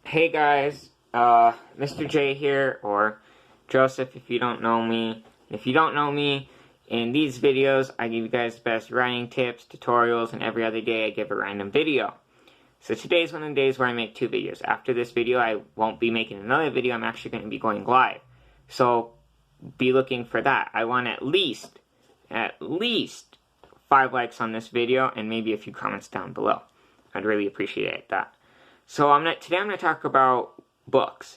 Hey guys, Mr. J here, or Joseph if you don't know me. If you don't know me, in these videos I give you guys the best writing tips, tutorials, and every other day I give a random video. So today's one of the days where I make 2 videos. After this video I won't be making another video, I'm actually going to be going live. So be looking for that. I want at least 5 likes on this video and maybe a few comments down below. I'd really appreciate that. So today I'm going to talk about books.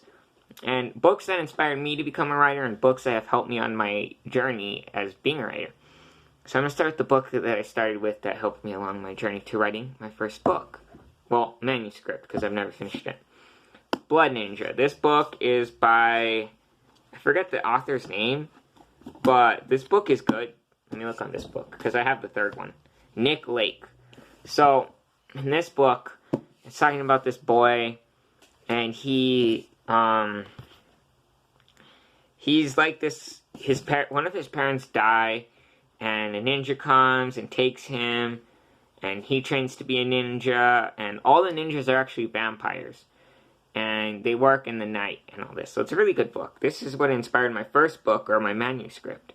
And books that inspired me to become a writer and books that have helped me on my journey as being a writer. So I'm going to start with the book that I started with that helped me along my journey to writing my first book. Well, manuscript, because I've never finished it. Blood Ninja. This book is by, I forget the author's name, but this book is good. Let me look on this book, because I have the 3rd one. Nick Lake. So, in this book, it's talking about this boy, and he's like this, one of his parents die, and a ninja comes and takes him, and he trains to be a ninja, and all the ninjas are actually vampires, and they work in the night, and all this. So it's a really good book. This is what inspired my first book, or my manuscript,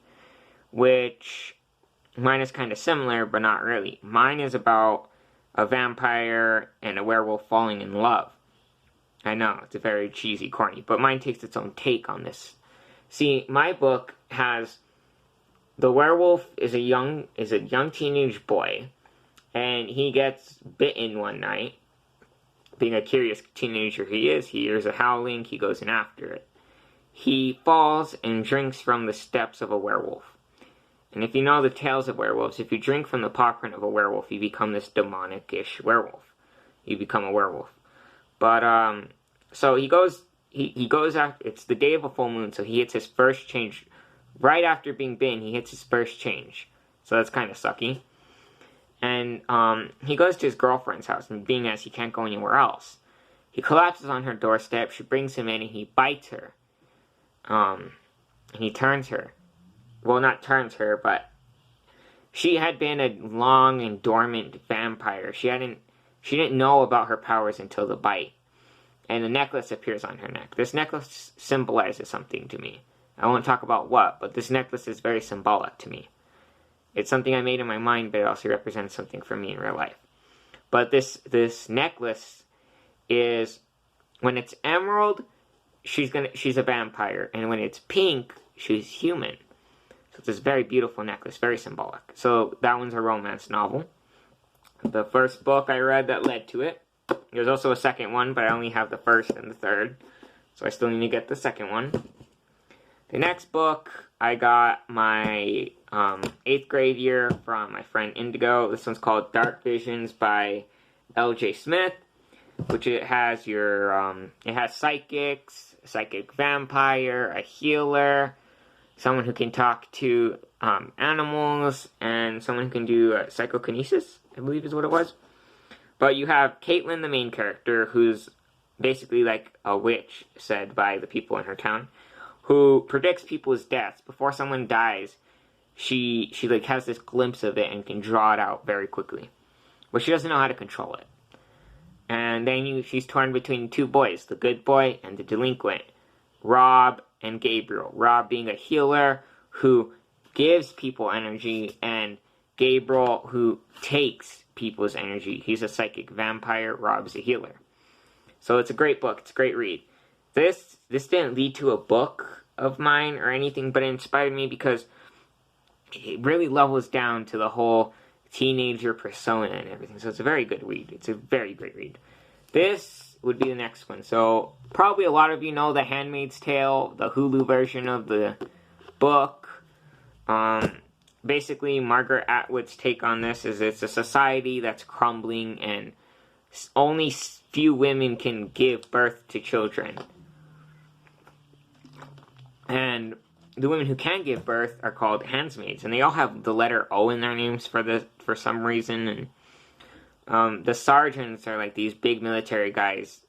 which, mine is kind of similar, but not really. Mine is about a vampire and a werewolf falling in love. I know, it's a very cheesy, corny, but mine takes its own take on this. See, my book has, the werewolf is a young teenage boy, and he gets bitten one night. Being a curious teenager he hears a howling, he goes in after it. He falls and drinks from the steps of a werewolf. And if you know the tales of werewolves, if you drink from the paw print of a werewolf, you become this demonic-ish werewolf. You become a werewolf. But, so he goes after, it's the day of a full moon, so he hits his first change. Right after being bitten, he hits his first change. So that's kind of sucky. And, he goes to his girlfriend's house, and being as he can't go anywhere else, he collapses on her doorstep, she brings him in, and he bites her. And he turns her. Well, not turns her, but she had been a long and dormant vampire. She didn't know about her powers until the bite. And a necklace appears on her neck. This necklace symbolizes something to me. I won't talk about what, but this necklace is very symbolic to me. It's something I made in my mind, but it also represents something for me in real life. But this necklace is, when it's emerald, she's a vampire, and when it's pink, she's human. So it's this very beautiful necklace, very symbolic. So that one's a romance novel. The first book I read that led to it. There's also a second one, but I only have the first and the third. So I still need to get the second one. The next book, I got my 8th grade year from my friend Indigo. This one's called Dark Visions by L.J. Smith, which it has it has psychics, a psychic vampire, a healer, someone who can talk to animals, and someone who can do psychokinesis, I believe is what it was. But you have Caitlin, the main character, who's basically like a witch, said by the people in her town, who predicts people's deaths. Before someone dies, she like has this glimpse of it and can draw it out very quickly. But she doesn't know how to control it. And then she's torn between 2 boys, the good boy and the delinquent, Rob and Gabriel. Rob being a healer who gives people energy, and Gabriel who takes people's energy. He's a psychic vampire, Rob's a healer. So it's a great book, it's a great read. This didn't lead to a book of mine or anything, but it inspired me because it really levels down to the whole teenager persona and everything. So it's a very good read. It's a very great read. This would be the next one. So probably a lot of you know The Handmaid's Tale, the Hulu version of the book. Basically, Margaret Atwood's take on this is it's a society that's crumbling and only few women can give birth to children. And the women who can give birth are called handmaids, and they all have the letter O in their names for some reason. And the sergeants are like these big military guys.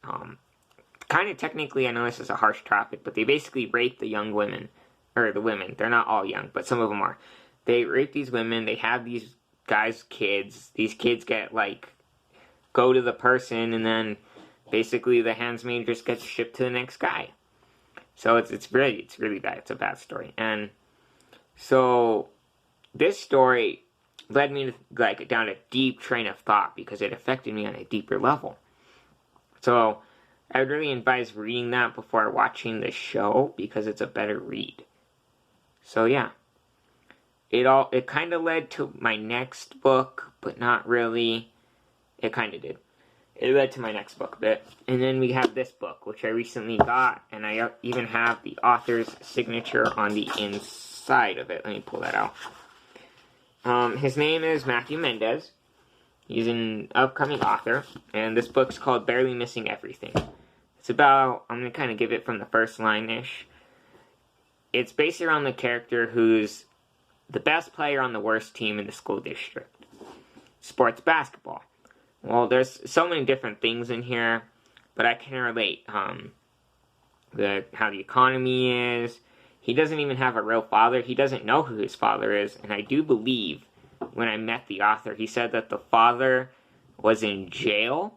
Kind of technically, I know this is a harsh topic, but they basically rape the young women, or the women. They're not all young, but some of them are. They rape these women. They have these guys' kids. These kids get like go to the person, and then basically the handsmaid just gets shipped to the next guy. So it's really bad. It's a bad story. And so this story led me to, like, down a deep train of thought because it affected me on a deeper level. So I would really advise reading that before watching the show because it's a better read. So yeah, it kind of led to my next book, but not really. It kind of did. It led to my next book a bit. And then we have this book, which I recently got, and I even have the author's signature on the inside of it. Let me pull that out. His name is Matthew Mendez. He's an upcoming author, and this book's called Barely Missing Everything. It's about, I'm going to kind of give it from the first line-ish. It's based around the character who's the best player on the worst team in the school district. Sports basketball. Well, there's so many different things in here, but I can relate. How the economy is. He doesn't even have a real father. He doesn't know who his father is, and I do believe when I met the author, he said that the father was in jail.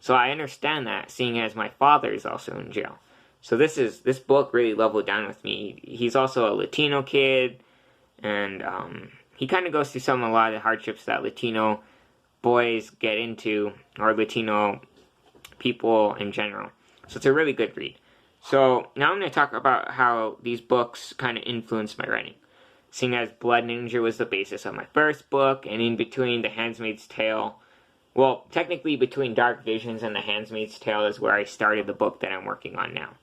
So I understand that, seeing as my father is also in jail. So this book really leveled down with me. He's also a Latino kid, and he kind of goes through a lot of the hardships that Latino boys get into, or Latino people in general. So it's a really good read. So now I'm going to talk about how these books kind of influenced my writing. Seeing as Blood Ninja was the basis of my first book, and in between The Handmaid's Tale, well, technically between Dark Visions and The Handmaid's Tale is where I started the book that I'm working on now.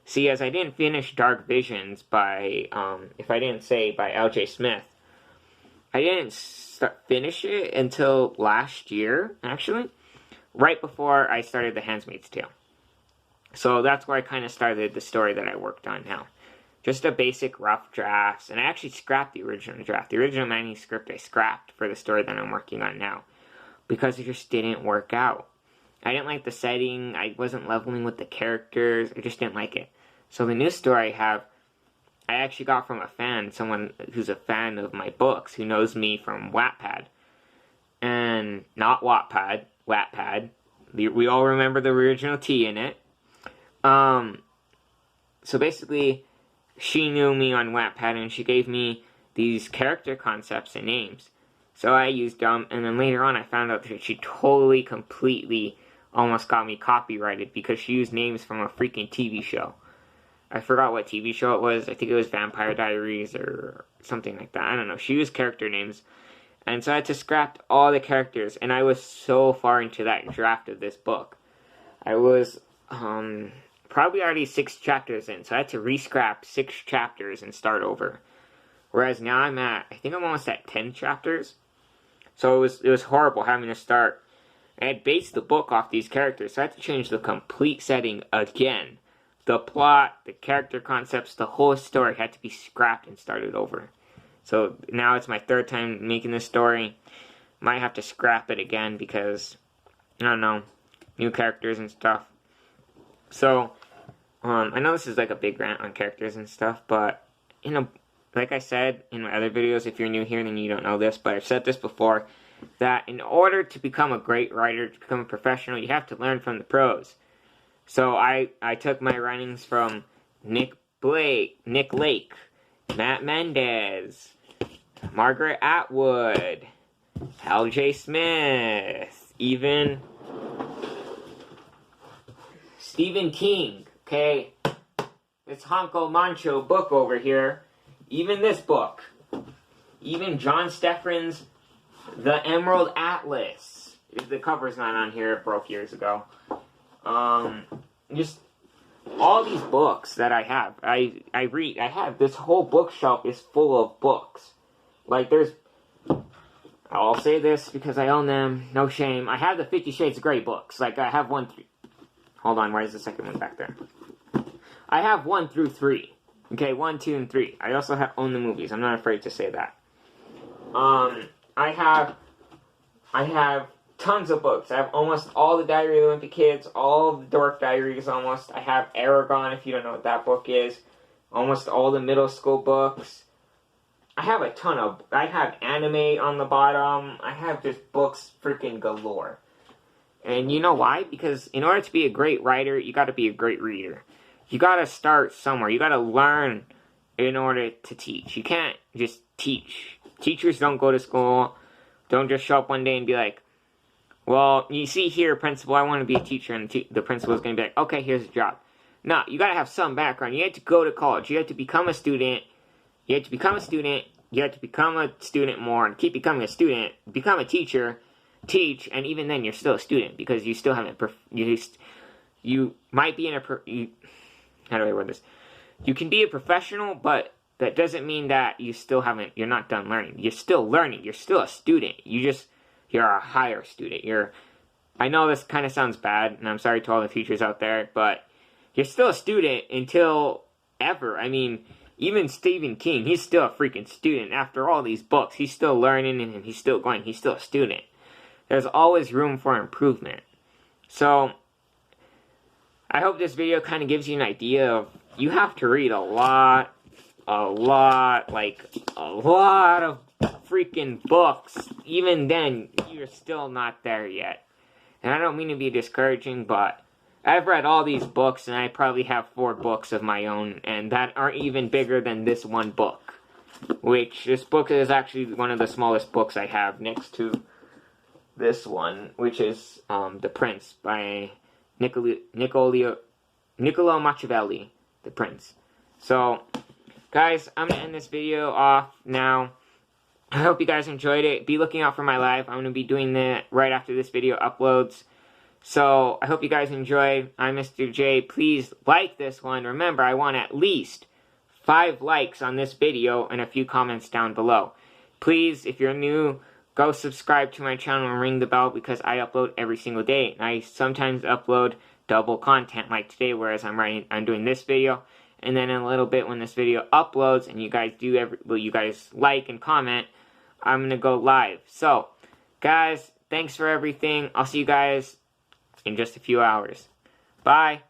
See, as I didn't finish Dark Visions by, if I didn't say by L.J. Smith, I didn't finish it until last year, actually, right before I started The Handmaid's Tale. So that's where I kind of started the story that I worked on now. Just a basic rough draft, and I actually scrapped the original draft. The original manuscript I scrapped for the story that I'm working on now, because it just didn't work out. I didn't like the setting, I wasn't leveling with the characters, I just didn't like it. So the new story I actually got from a fan, someone who's a fan of my books, who knows me from Wattpad. And, not Wattpad, Wattpad. We all remember the original T in it. So basically, she knew me on Wattpad, and she gave me these character concepts and names. So I used them, and then later on I found out that she totally, completely, almost got me copyrighted, because she used names from a freaking TV show. I forgot what TV show it was. I think it was Vampire Diaries or something like that. I don't know. She used character names. And so I had to scrap all the characters. And I was so far into that draft of this book. I was probably already 6 chapters in. So I had to re-scrap 6 chapters and start over. Whereas now I think I'm almost at 10 chapters. So it was horrible having to start. I had based the book off these characters. So I had to change the complete setting again. The plot, the character concepts, the whole story had to be scrapped and started over. So now it's my 3rd time making this story. Might have to scrap it again because, I don't know, new characters and stuff. So, I know this is like a big rant on characters and stuff, but, like I said in my other videos, if you're new here then you don't know this, but I've said this before, that in order to become a great writer, to become a professional, you have to learn from the pros. So I took my writings from Nick Lake, Matt Mendez, Margaret Atwood, L.J. Smith, even Stephen King, okay? This Honko Mancho book over here, even this book, even John Steffren's The Emerald Atlas. The cover's not on here, it broke years ago. Just all these books that I have, I read, I have, this whole bookshelf is full of books. Like, I'll say this because I own them, no shame. I have the 50 Shades of Grey books. Like, I have hold on, where's the second one back there? I have 1 through 3. Okay, 1, 2, and 3. I also own the movies. I'm not afraid to say that. I have tons of books. I have almost all the Diary of the Olympic Kids, all the Dork Diaries almost. I have Aragon, if you don't know what that book is. Almost all the middle school books. I have a ton I have anime on the bottom. I have just books freaking galore. And you know why? Because in order to be a great writer, you got to be a great reader. You got to start somewhere. You got to learn in order to teach. You can't just teach. Teachers don't go to school. Don't just show up one day and be like, well, you see here, principal, I want to be a teacher. And the principal is going to be like, okay, here's a job. No, you got to have some background. You have to go to college. You have to become a student. You have to become a student. You have to become a student more and keep becoming a student. Become a teacher. Teach, and even then you're still a student because you still haven't you might be in a how do I word this? You can be a professional, but that doesn't mean that you're not done learning. You're still learning. You're still a student. You're a higher student. I know this kind of sounds bad, and I'm sorry to all the teachers out there, but you're still a student until ever. I mean, even Stephen King, he's still a freaking student. After all these books, he's still learning and he's still going. He's still a student. There's always room for improvement. So, I hope this video kind of gives you an idea of, you have to read a lot of freaking books. Even then, you're still not there yet. And I don't mean to be discouraging, but I've read all these books, and I probably have 4 books of my own, and that aren't even bigger than this one book. Which, this book is actually one of the smallest books I have next to this one, which is The Prince by Niccolo Machiavelli, The Prince. So, guys, I'm going to end this video off now. I hope you guys enjoyed it. Be looking out for my live. I'm going to be doing that right after this video uploads. So, I hope you guys enjoyed. I'm Mr. J. Please like this one. Remember, I want at least 5 likes on this video and a few comments down below. Please, if you're new, go subscribe to my channel and ring the bell because I upload every single day. And I sometimes upload double content like today, whereas I'm doing this video. And then in a little bit when this video uploads and you guys like and comment, I'm going to go live. So, guys, thanks for everything. I'll see you guys in just a few hours. Bye.